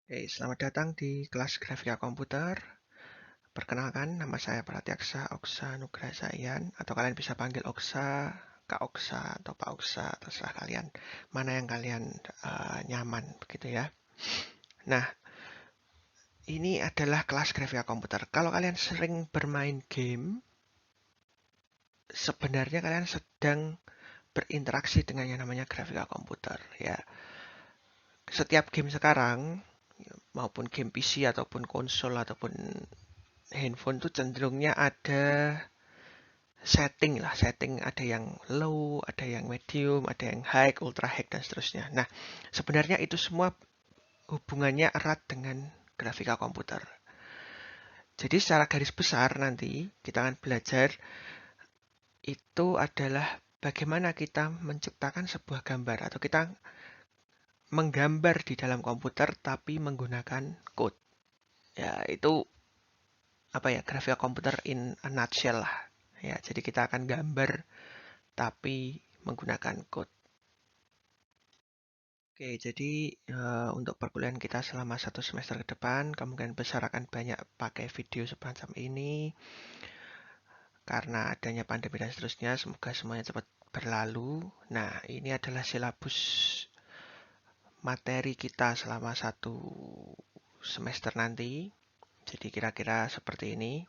Selamat datang di kelas Grafika Komputer. Perkenalkan, nama saya Pratyaksa Oksa Nugraha Sayan, atau kalian bisa panggil Oksa, Kak Oksa, atau Pak Oksa, terserah kalian. Mana yang kalian nyaman, begitu ya. Nah, ini adalah kelas Grafika Komputer. Kalau kalian sering bermain game, sebenarnya kalian sedang berinteraksi dengan yang namanya grafika komputer, ya. Setiap game sekarang, maupun game PC ataupun konsol ataupun handphone itu cenderungnya ada setting ada yang low, ada yang medium, ada yang high, ultra high dan seterusnya. Nah, sebenarnya itu semua hubungannya erat dengan grafika komputer. Jadi secara garis besar nanti kita akan belajar itu adalah bagaimana kita menciptakan sebuah gambar atau kita menggambar di dalam komputer tapi menggunakan code. Ya, itu apa ya, grafika komputer in a nutshell lah. Ya, jadi kita akan gambar tapi menggunakan code. Oke, jadi untuk perkuliahan kita selama 1 semester ke depan, kemungkinan besar akan banyak pakai video semacam ini. Karena adanya pandemi dan seterusnya, semoga semuanya cepat berlalu. Nah, ini adalah silabus materi kita selama 1 semester nanti. Jadi kira-kira seperti ini.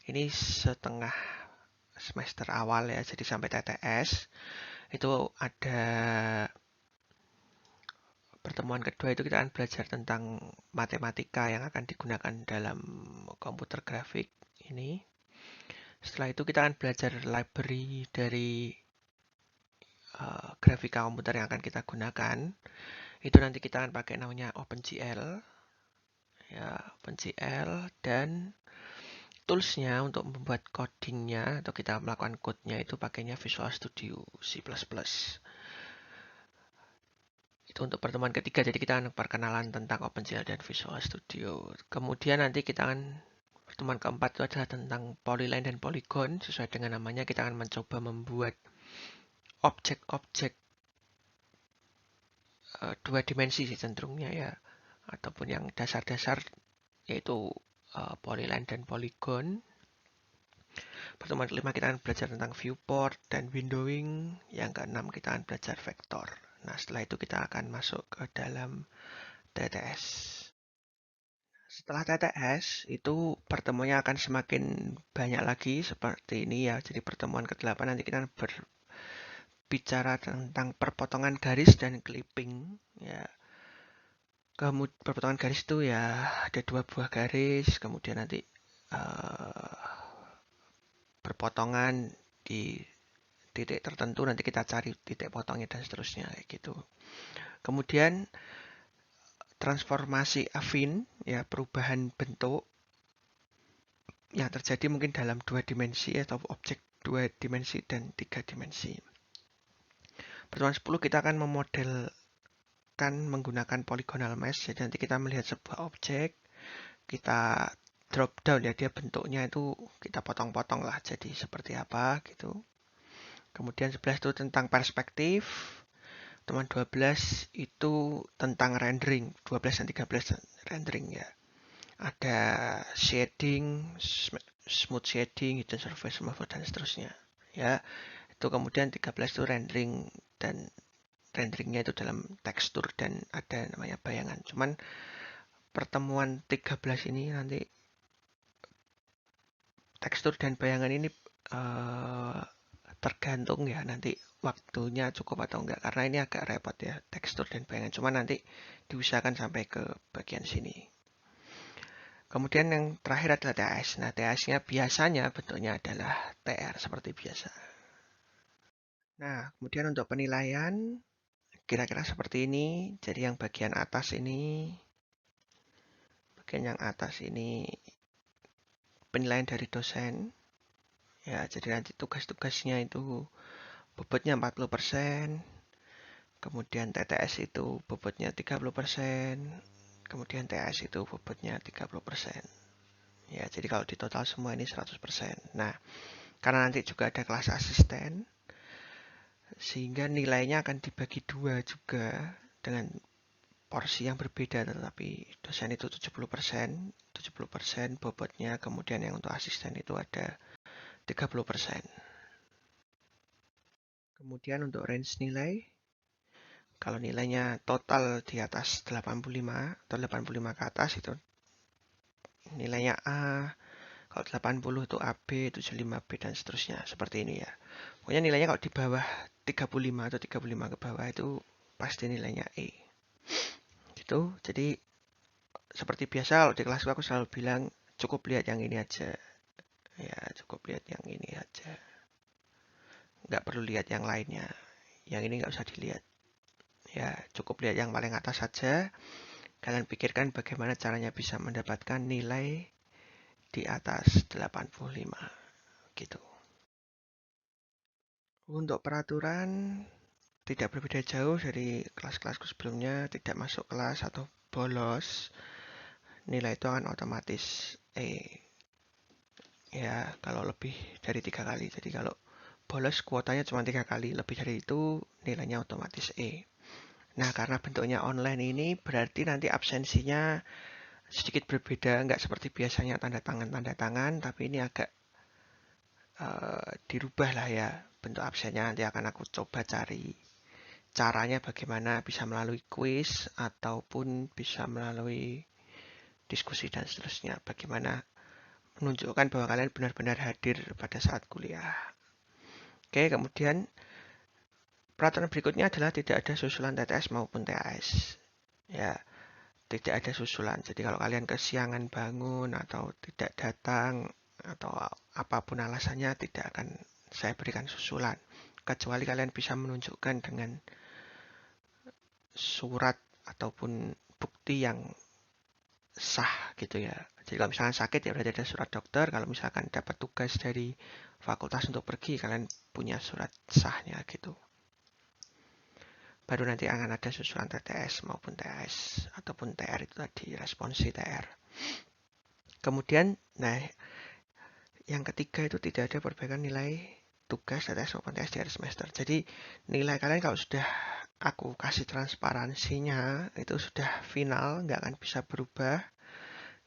Ini setengah semester awal ya, jadi sampai TTS. Itu ada pertemuan kedua itu kita akan belajar tentang matematika yang akan digunakan dalam komputer grafik ini. Setelah itu kita akan belajar library dari grafika komputer yang akan kita gunakan. Itu nanti kita akan pakai namanya OpenGL, ya OpenGL, dan toolsnya untuk membuat codingnya atau kita melakukan code-nya itu pakainya Visual Studio C++. Itu untuk pertemuan ketiga, jadi kita akan perkenalan tentang OpenGL dan Visual Studio. Kemudian nanti kita akan pertemuan keempat itu adalah tentang polyline dan polygon. Sesuai dengan namanya, kita akan mencoba membuat objek-objek 2 dimensi sih cenderungnya ya, ataupun yang dasar-dasar yaitu polyline dan polygon. Pertemuan kelima kita akan belajar tentang viewport dan windowing. Yang keenam kita akan belajar vektor. Nah, setelah itu kita akan masuk ke dalam TTS. Setelah TTS, itu pertemuannya akan semakin banyak lagi seperti ini ya. Jadi pertemuan ke-8 nanti kita berbicara tentang perpotongan garis dan clipping ya. Kemudian perpotongan garis itu ya ada 2 buah garis, kemudian nanti perpotongan di titik tertentu, nanti kita cari titik potongnya dan seterusnya kayak gitu. Kemudian transformasi affine ya, perubahan bentuk yang terjadi mungkin dalam 2 dimensi atau objek 2 dimensi dan 3 dimensi. Pertemuan 10 kita akan memodelkan menggunakan polygonal mesh. Jadi nanti kita melihat sebuah objek, kita drop down ya, dia bentuknya itu kita potong-potong lah jadi seperti apa gitu. Kemudian 11 itu tentang perspektif. Teman 12 itu tentang rendering, 12 dan 13 rendering ya. Ada shading, smooth shading, hidden surface removal dan seterusnya. Ya, itu kemudian 13 itu rendering, dan renderingnya itu dalam tekstur dan ada namanya bayangan. Cuman pertemuan 13 ini nanti tekstur dan bayangan ini tergantung ya nanti waktunya cukup atau enggak, karena ini agak repot ya tekstur dan bayangan. Cuman nanti diusahakan sampai ke bagian sini. Kemudian yang terakhir adalah TAS. Nah, TAS-nya biasanya bentuknya adalah TR seperti biasa. Nah, kemudian untuk penilaian kira-kira seperti ini. Jadi yang bagian atas ini penilaian dari dosen. Ya, jadi nanti tugas-tugasnya itu bobotnya 40%, kemudian TTS itu bobotnya 30%, kemudian TAS itu bobotnya 30%. Ya, jadi kalau di total semua ini 100%. Nah, karena nanti juga ada kelas asisten, sehingga nilainya akan dibagi 2 juga dengan porsi yang berbeda, tetapi dosen itu 70% bobotnya, kemudian yang untuk asisten itu ada 30%. Kemudian untuk range nilai, kalau nilainya total di atas 85 atau 85 ke atas itu nilainya A, kalau 80 itu AB, 75 B, dan seterusnya. Seperti ini ya. Pokoknya nilainya kalau di bawah 35 atau 35 ke bawah itu pasti nilainya E. Gitu. Jadi seperti biasa kalau di kelasku aku selalu bilang cukup lihat yang ini aja. Ya, cukup lihat yang ini aja. Nggak perlu lihat yang lainnya. Yang ini nggak usah dilihat. Ya, cukup lihat yang paling atas saja. Kalian pikirkan bagaimana caranya bisa mendapatkan nilai di atas 85. Gitu. Untuk peraturan tidak berbeda jauh dari kelas-kelasku sebelumnya, tidak masuk kelas atau bolos, nilai itu akan otomatis E. Ya, kalau lebih dari 3 kali. Jadi kalau bolos kuotanya cuma 3 kali, lebih dari itu nilainya otomatis E. Nah, karena bentuknya online ini berarti nanti absensinya sedikit berbeda, nggak seperti biasanya tanda tangan, tapi ini agak dirubah lah ya bentuk absennya. Nanti akan aku coba cari caranya bagaimana bisa melalui kuis ataupun bisa melalui diskusi dan seterusnya. Bagaimana menunjukkan bahwa kalian benar-benar hadir pada saat kuliah. Oke, kemudian peraturan berikutnya adalah tidak ada susulan TTS maupun TAS. Ya, tidak ada susulan. Jadi kalau kalian kesiangan bangun atau tidak datang atau apapun alasannya tidak akan saya berikan susulan. Kecuali kalian bisa menunjukkan dengan surat ataupun bukti yang sah gitu ya. Jadi kalau misalkan sakit ya berarti ada surat dokter. Kalau misalkan dapat tugas dari fakultas untuk pergi, kalian punya surat sahnya gitu. Baru nanti akan ada susulan TTS maupun TAS ataupun TR itu tadi, responsi TR. Kemudian, nah yang ketiga itu tidak ada perbaikan nilai tugas TTS maupun TS di akhir semester. Jadi nilai kalian kalau sudah aku kasih transparansinya itu sudah final, nggak akan bisa berubah.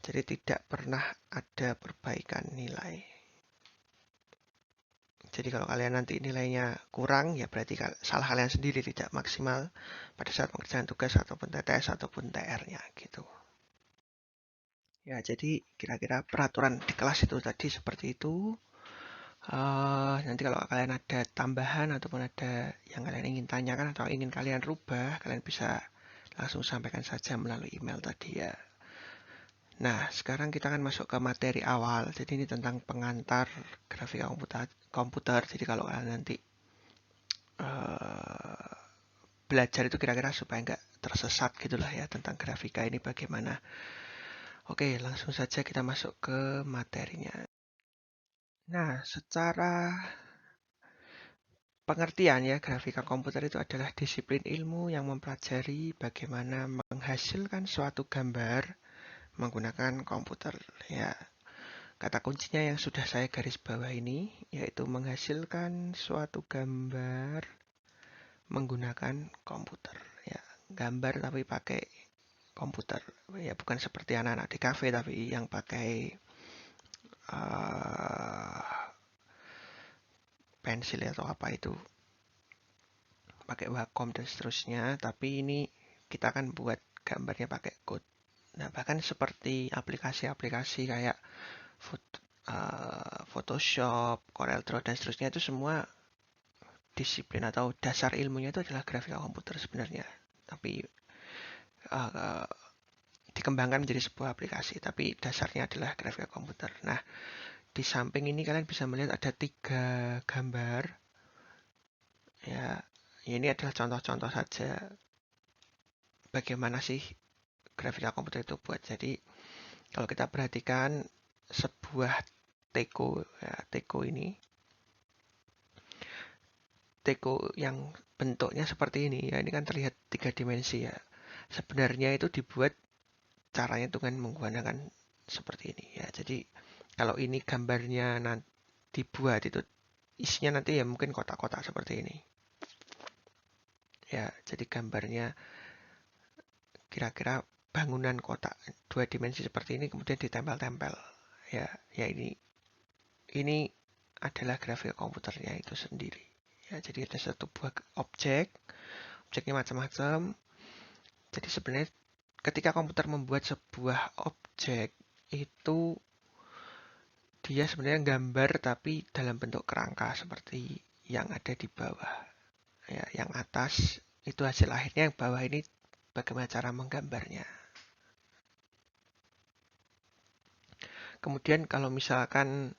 Jadi tidak pernah ada perbaikan nilai. Jadi kalau kalian nanti nilainya kurang, ya berarti salah kalian sendiri, tidak maksimal pada saat pengerjaan tugas ataupun TTS ataupun TR-nya gitu. Ya, jadi kira-kira peraturan di kelas itu tadi seperti itu. Nanti kalau kalian ada tambahan ataupun ada yang kalian ingin tanyakan atau ingin kalian rubah, kalian bisa langsung sampaikan saja melalui email tadi ya. Nah, sekarang kita akan masuk ke materi awal. Jadi ini tentang pengantar grafika komputer. Jadi kalau kalian nanti belajar itu kira-kira supaya nggak tersesat gitulah ya tentang grafika ini bagaimana. Oke, langsung saja kita masuk ke materinya. Nah, secara pengertian ya, grafika komputer itu adalah disiplin ilmu yang mempelajari bagaimana menghasilkan suatu gambar menggunakan komputer. Ya, kata kuncinya yang sudah saya garis bawah ini, yaitu menghasilkan suatu gambar menggunakan komputer. Ya, gambar tapi pakai komputer. Ya, bukan seperti anak-anak di kafe, tapi yang pakai uh, pensil atau apa itu, pakai Wacom dan seterusnya. Tapi ini kita akan buat gambarnya pakai code. Nah, bahkan seperti aplikasi-aplikasi kayak Photoshop, CorelDRAW dan seterusnya itu semua disiplin atau dasar ilmunya itu adalah grafika komputer sebenarnya. Tapi uh, dikembangkan menjadi sebuah aplikasi, tapi dasarnya adalah grafika komputer. Nah, di samping ini kalian bisa melihat ada 3 gambar. Ya, ini adalah contoh-contoh saja bagaimana sih grafika komputer itu buat. Jadi, kalau kita perhatikan sebuah teko, ya, teko ini, teko yang bentuknya seperti ini, ya ini kan terlihat 3 dimensi ya. Sebenarnya itu dibuat caranya itu kan menggunakan seperti ini ya. Jadi kalau ini gambarnya nanti dibuat itu isinya nanti ya mungkin kotak-kotak seperti ini. Ya, jadi gambarnya kira-kira bangunan kotak 2 dimensi seperti ini kemudian ditempel-tempel. Ya, ini adalah grafika komputernya itu sendiri. Ya, jadi ada satu buah objeknya macam-macam. Jadi sebenarnya ketika komputer membuat sebuah objek itu dia sebenarnya gambar tapi dalam bentuk kerangka seperti yang ada di bawah. Ya, yang atas itu hasil akhirnya, yang bawah ini bagaimana cara menggambarnya. Kemudian kalau misalkan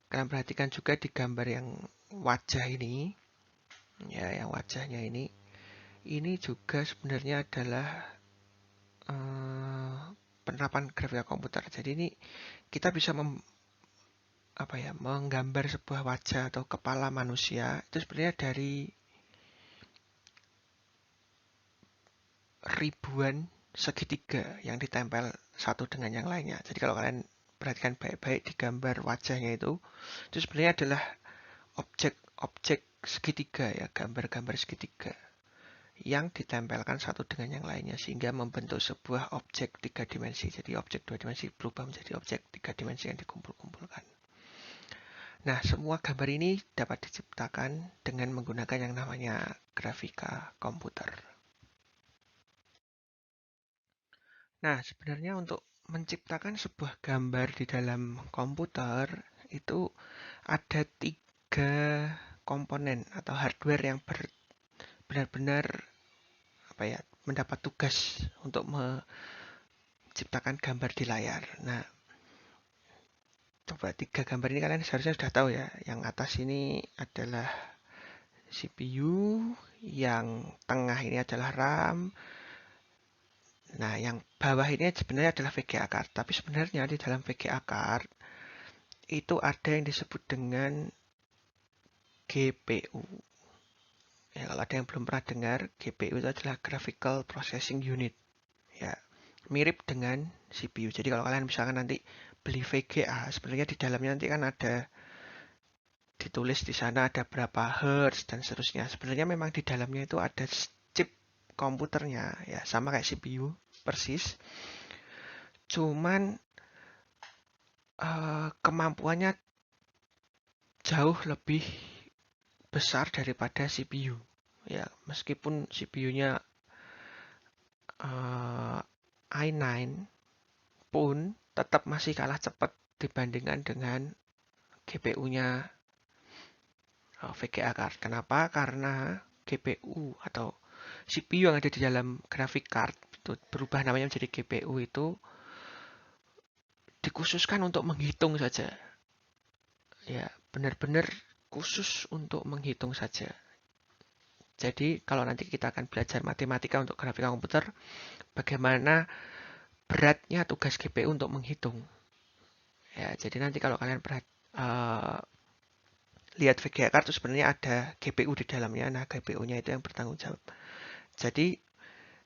kalian perhatikan juga di gambar yang wajah ini, ya yang wajahnya ini juga sebenarnya adalah penerapan grafika komputer. Jadi ini kita bisa menggambar sebuah wajah atau kepala manusia itu sebenarnya dari ribuan segitiga yang ditempel satu dengan yang lainnya. Jadi kalau kalian perhatikan baik-baik di gambar wajahnya itu sebenarnya adalah objek segitiga, ya, gambar-gambar segitiga yang ditempelkan satu dengan yang lainnya sehingga membentuk sebuah objek 3 dimensi. Jadi objek 2 dimensi berubah menjadi objek 3 dimensi yang dikumpul-kumpulkan. Nah, semua gambar ini dapat diciptakan dengan menggunakan yang namanya grafika komputer. Nah, sebenarnya untuk menciptakan sebuah gambar di dalam komputer itu ada 3 komponen atau hardware yang benar-benar mendapat tugas untuk menciptakan gambar di layar. Nah, coba 3 gambar ini kalian seharusnya sudah tahu ya. Yang atas ini adalah CPU, yang tengah ini adalah RAM. Nah, yang bawah ini sebenarnya adalah VGA card. Tapi sebenarnya di dalam VGA card itu ada yang disebut dengan GPU. Ya, kalau ada yang belum pernah dengar, GPU itu adalah Graphical Processing Unit. Ya, mirip dengan CPU. Jadi kalau kalian misalkan nanti beli VGA, sebenarnya di dalamnya nanti kan ada ditulis di sana ada berapa hertz dan seterusnya. Sebenarnya memang di dalamnya itu ada chip komputernya, ya sama kayak CPU persis. Cuman kemampuannya jauh lebih besar daripada CPU. Ya, meskipun CPU-nya i9 pun tetap masih kalah cepat dibandingkan dengan GPU-nya VGA card. Kenapa? Karena GPU atau CPU yang ada di dalam graphic card itu berubah namanya menjadi GPU itu dikhususkan untuk menghitung saja. Ya, benar-benar khusus untuk menghitung saja. Jadi kalau nanti kita akan belajar matematika untuk grafika komputer, bagaimana beratnya tugas GPU untuk menghitung. Ya, jadi nanti kalau kalian lihat VGA card itu sebenarnya ada GPU di dalamnya. Nah, GPU-nya itu yang bertanggung jawab. Jadi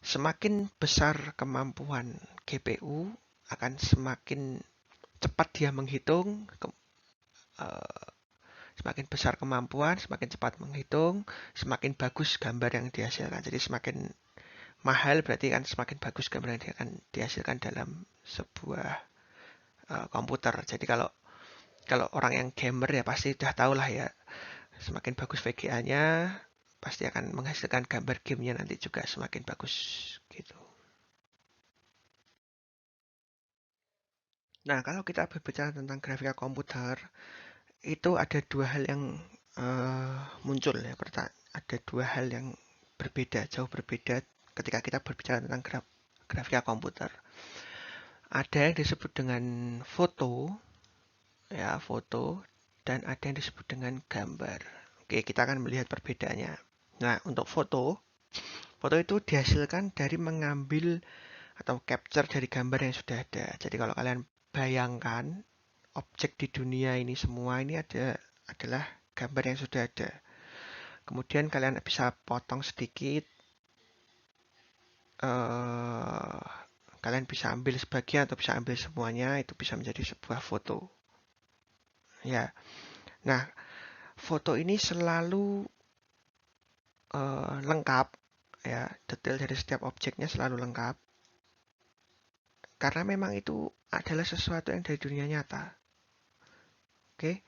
semakin besar kemampuan GPU akan semakin cepat dia menghitung. Semakin besar kemampuan, semakin cepat menghitung, semakin bagus gambar yang dihasilkan. Jadi semakin mahal berarti kan semakin bagus gambar yang akan dihasilkan dalam sebuah komputer. Jadi kalau orang yang gamer ya pasti sudah tahu lah ya, semakin bagus VGA-nya pasti akan menghasilkan gambar gamenya nanti juga semakin bagus gitu. Nah, kalau kita berbicara tentang grafika komputer, itu ada 2 hal yang muncul ya. Ada 2 hal yang berbeda, jauh berbeda ketika kita berbicara tentang grafika komputer. Ada yang disebut dengan foto, ya foto, dan ada yang disebut dengan gambar. Oke, kita akan melihat perbedaannya. Nah, untuk foto itu dihasilkan dari mengambil atau capture dari gambar yang sudah ada. Jadi kalau kalian bayangkan objek di dunia ini semua ini adalah gambar yang sudah ada. Kemudian kalian bisa potong sedikit, kalian bisa ambil sebagian atau bisa ambil semuanya, itu bisa menjadi sebuah foto. Ya, nah foto ini selalu lengkap, ya detail dari setiap objeknya selalu lengkap. karena memang itu adalah sesuatu yang dari dunia nyata. Oke,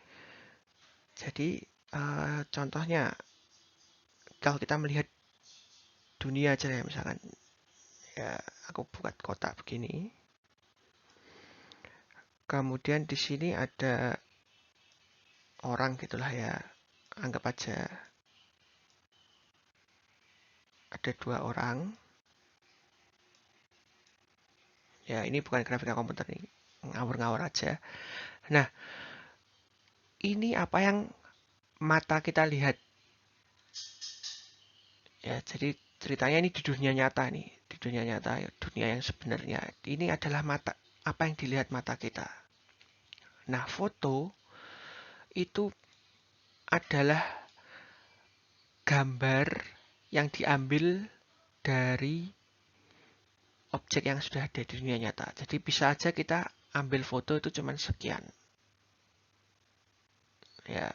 jadi contohnya kalau kita melihat dunia aja ya, misalkan ya aku buat kotak begini, kemudian di sini ada orang gitulah ya, anggap aja ada 2 orang. Ya ini bukan grafika komputer nih, ngawur-ngawur aja. Nah, ini apa yang mata kita lihat. Ya, jadi ceritanya ini di dunia nyata nih, di dunia nyata, dunia yang sebenarnya. Ini adalah mata, apa yang dilihat mata kita. Nah, foto itu adalah gambar yang diambil dari objek yang sudah ada di dunia nyata. Jadi bisa aja kita ambil foto itu cuman sekian. Ya.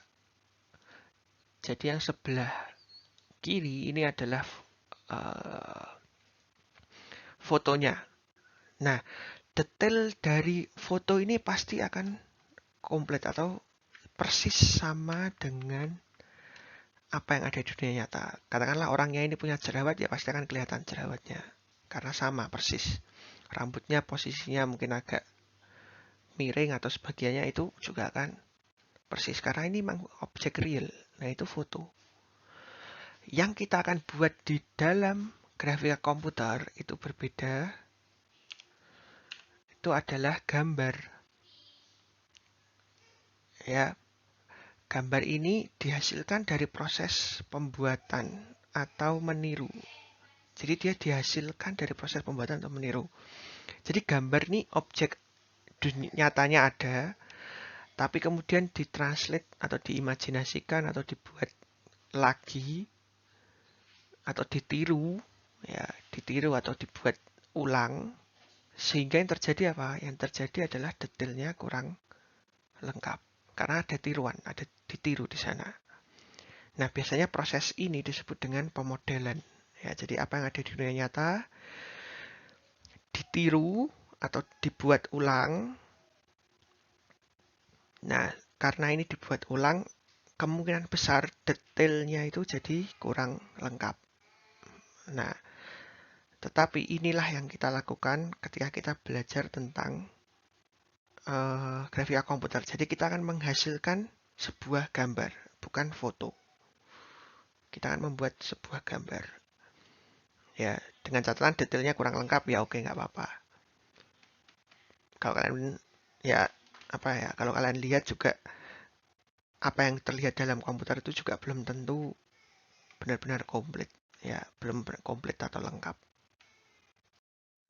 Jadi yang sebelah kiri ini adalah fotonya. Nah, detail dari foto ini pasti akan komplit atau persis sama dengan apa yang ada di dunia nyata. Katakanlah orangnya ini punya jerawat, ya pasti akan kelihatan jerawatnya. Karena sama, persis. Rambutnya posisinya mungkin agak miring atau sebagiannya itu juga akan persis. Karena ini memang objek real. Nah, itu foto. Yang kita akan buat di dalam grafika komputer itu berbeda. Itu adalah gambar. Ya, gambar ini dihasilkan dari proses pembuatan atau meniru. Jadi dia dihasilkan dari proses pembuatan atau meniru. Jadi gambar ini objek nyatanya ada, tapi kemudian ditranslate atau diimajinasikan atau dibuat lagi atau ditiru, ya ditiru atau dibuat ulang, sehingga yang terjadi apa? Yang terjadi adalah detailnya kurang lengkap karena ada tiruan, ada ditiru di sana. Nah, biasanya proses ini disebut dengan pemodelan. Ya, jadi apa yang ada di dunia nyata ditiru atau dibuat ulang. Nah, karena ini dibuat ulang, kemungkinan besar detailnya itu jadi kurang lengkap. Nah, tetapi inilah yang kita lakukan ketika kita belajar tentang grafika komputer. Jadi kita akan menghasilkan sebuah gambar, bukan foto. Kita akan membuat sebuah gambar. Ya, dengan catatan detailnya kurang lengkap, ya oke, nggak apa-apa. Kalau kalian ya apa ya, kalau kalian lihat juga apa yang terlihat dalam komputer itu juga belum tentu benar-benar komplit, ya belum komplit atau lengkap.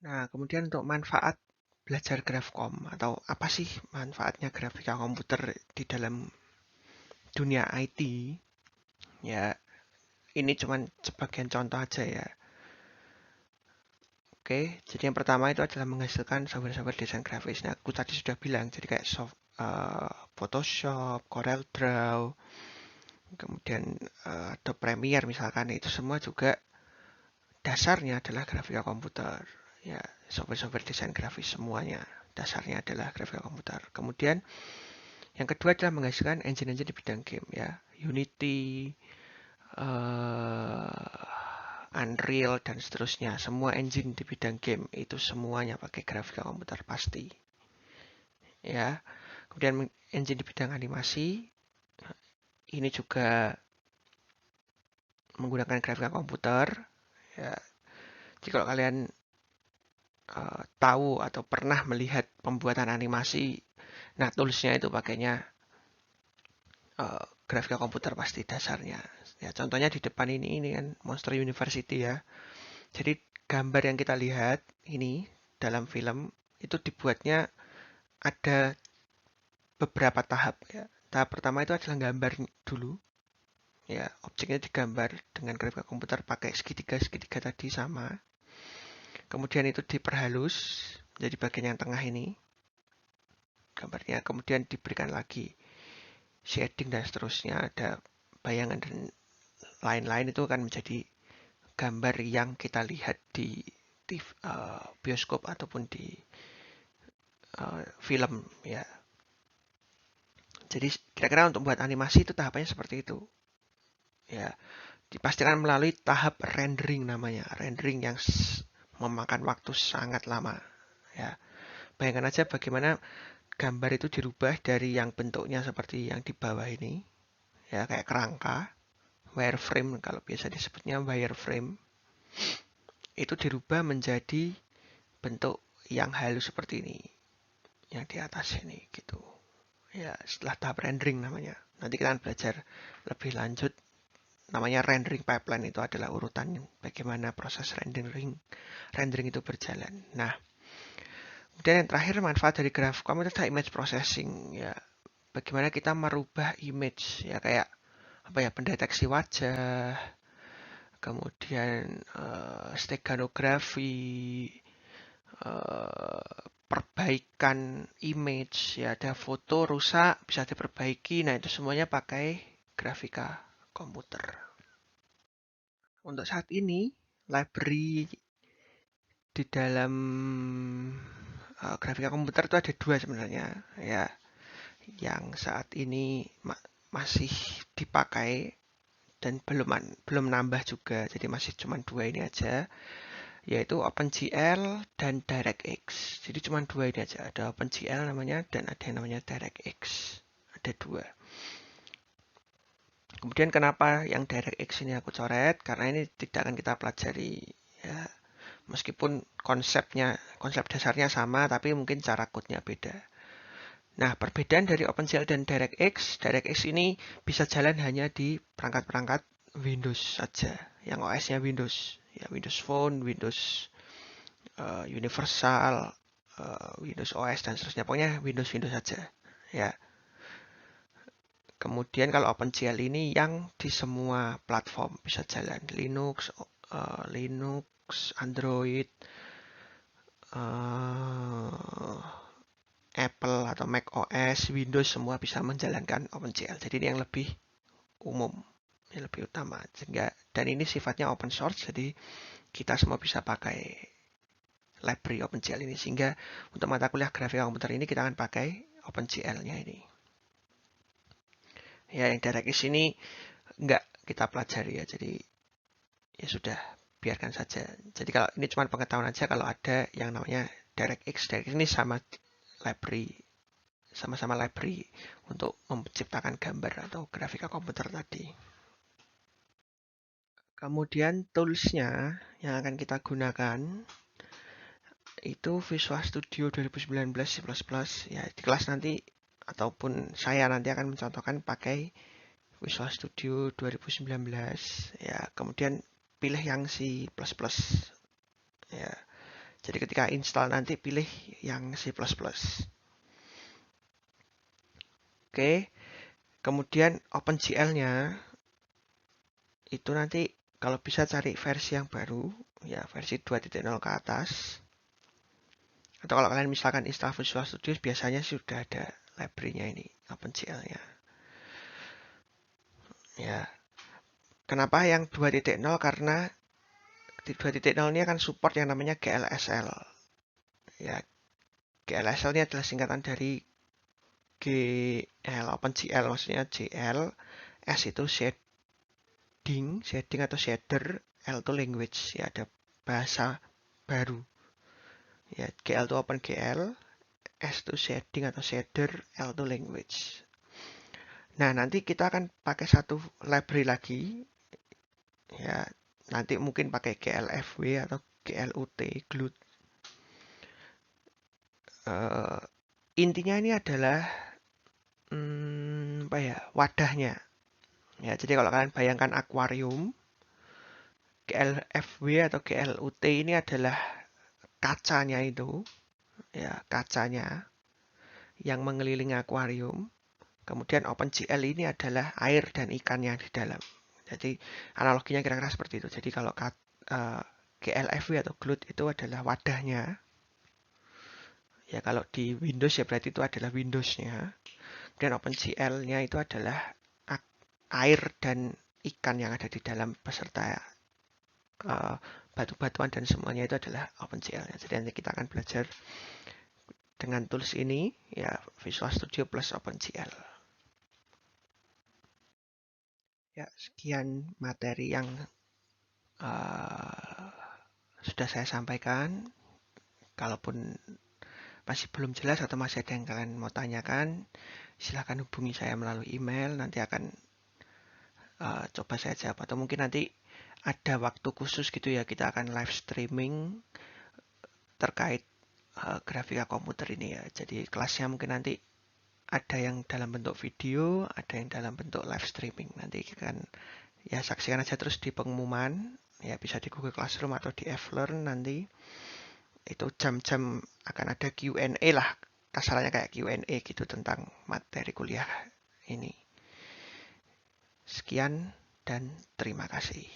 Nah, kemudian untuk manfaat belajar Grafkom atau apa sih manfaatnya grafika komputer di dalam dunia IT? Ya, ini cuma sebagian contoh aja ya. Oke, jadi yang pertama itu adalah menghasilkan software-software desain grafis. Nah, aku tadi sudah bilang, jadi kayak Photoshop, Corel Draw, kemudian Adobe Premiere misalkan, itu semua juga dasarnya adalah grafika komputer. Ya, software-software desain grafis semuanya dasarnya adalah grafika komputer. Kemudian yang kedua adalah menghasilkan engine-engine di bidang game ya, Unity, Unreal dan seterusnya. Semua engine di bidang game itu semuanya pakai grafika komputer pasti. Ya. Kemudian engine di bidang animasi ini juga menggunakan grafika komputer. Ya. Jadi kalau kalian tahu atau pernah melihat pembuatan animasi, nah toolsnya itu pakainya grafika komputer pasti dasarnya. Ya, contohnya di depan ini kan Monster University ya. Jadi gambar yang kita lihat ini dalam film itu dibuatnya ada beberapa tahap ya. Tahap pertama itu adalah gambar dulu. Ya, objeknya digambar dengan grafika komputer pakai segitiga-segitiga tadi sama. Kemudian itu diperhalus jadi bagian yang tengah ini gambarnya. Kemudian diberikan lagi shading dan seterusnya, ada bayangan dan lain-lain, itu akan menjadi gambar yang kita lihat di bioskop ataupun di film ya. Jadi kira-kira untuk buat animasi itu tahapannya seperti itu. Ya, dipastikan melalui tahap rendering namanya. Rendering yang memakan waktu sangat lama. Ya, bayangkan aja bagaimana gambar itu dirubah dari yang bentuknya seperti yang di bawah ini, ya kayak kerangka, wireframe kalau biasa disebutnya wireframe, itu dirubah menjadi bentuk yang halus seperti ini, yang di atas ini gitu. Ya, setelah tahap rendering namanya. Nanti kita akan belajar lebih lanjut. Namanya rendering pipeline, itu adalah urutan bagaimana proses rendering itu berjalan. Nah, kemudian yang terakhir manfaat dari GraphCom itu adalah image processing ya. Bagaimana kita merubah image ya, kayak apa ya, pendeteksi wajah, kemudian steganografi, perbaikan image ya, ada foto rusak bisa diperbaiki. Nah, itu semuanya pakai grafika komputer. Untuk saat ini library di dalam grafika komputer itu ada dua sebenarnya ya, yang saat ini masih dipakai dan belum nambah juga, jadi masih cuma dua ini aja, yaitu OpenGL dan DirectX. Jadi cuma dua ini aja, ada OpenGL namanya dan ada yang namanya DirectX, ada dua. Kemudian kenapa yang DirectX ini aku coret, karena ini tidak akan kita pelajari ya, meskipun konsep dasarnya sama, tapi mungkin cara code-nya beda. Nah, perbedaan dari OpenGL dan DirectX ini bisa jalan hanya di perangkat-perangkat Windows saja, yang OS-nya Windows, ya Windows Phone, Windows Universal, Windows OS dan seterusnya, pokoknya Windows saja, ya. Kemudian kalau OpenGL ini yang di semua platform bisa jalan, Linux, Android, Apple atau Mac OS, Windows, semua bisa menjalankan OpenGL. Jadi ini yang lebih umum, yang lebih utama. Dan ini sifatnya open source, jadi kita semua bisa pakai library OpenGL ini. Sehingga untuk mata kuliah grafika komputer ini kita akan pakai OpenGL-nya ini. Ya, yang DirectX ini enggak kita pelajari ya, jadi ya sudah, biarkan saja. Jadi kalau ini cuma pengetahuan aja, kalau ada yang namanya DirectX ini sama-sama library untuk menciptakan gambar atau grafika komputer tadi. Kemudian toolsnya yang akan kita gunakan itu Visual Studio 2019 C++. Ya, di kelas nanti ataupun saya nanti akan mencontohkan pakai Visual Studio 2019. Ya, kemudian pilih yang C++. Ya, jadi ketika install nanti pilih yang C++. Oke, kemudian OpenGL-nya itu nanti kalau bisa cari versi yang baru, ya versi 2.0 ke atas. Atau kalau kalian misalkan install Visual Studio, biasanya sudah ada library-nya ini, OpenGL-nya. Ya, kenapa yang 2.0? Karena di 2.0 ini akan support yang namanya GLSL. Ya, GLSL ini adalah singkatan dari GL, OpenGL, maksudnya GL, S itu shading atau shader, L itu language, ya ada bahasa baru. Ya, GL itu OpenGL, S itu shading atau shader, L itu language. Nah, nanti kita akan pakai satu library lagi, ya nanti mungkin pakai GLFW atau GLUT, GLUT. Intinya ini adalah apa ya, wadahnya. Ya, jadi kalau kalian bayangkan akuarium, GLFW atau GLUT ini adalah kacanya itu, ya kacanya yang mengelilingi akuarium. Kemudian OpenGL ini adalah air dan ikannya di dalam. Jadi analoginya kira-kira seperti itu. Jadi kalau GLFW atau GLUT itu adalah wadahnya. Ya kalau di Windows ya berarti itu adalah Windows-nya. Dan OpenGL-nya itu adalah air dan ikan yang ada di dalam beserta batu-batuan dan semuanya itu adalah OpenGL-nya. Jadi nanti kita akan belajar dengan tools ini, ya Visual Studio plus OpenGL. Ya, sekian materi yang sudah saya sampaikan. Kalaupun masih belum jelas atau masih ada yang kalian mau tanyakan, silahkan hubungi saya melalui email. Nanti akan coba saya jawab. Atau mungkin nanti ada waktu khusus gitu ya, kita akan live streaming terkait grafika komputer ini ya. Jadi kelasnya mungkin nanti ada yang dalam bentuk video, ada yang dalam bentuk live streaming. Nanti kan ya saksikan aja terus di pengumuman, ya bisa di Google Classroom atau di Flearn nanti. Itu jam-jam akan ada Q&A lah, kasarnya kayak Q&A gitu tentang materi kuliah ini. Sekian dan terima kasih.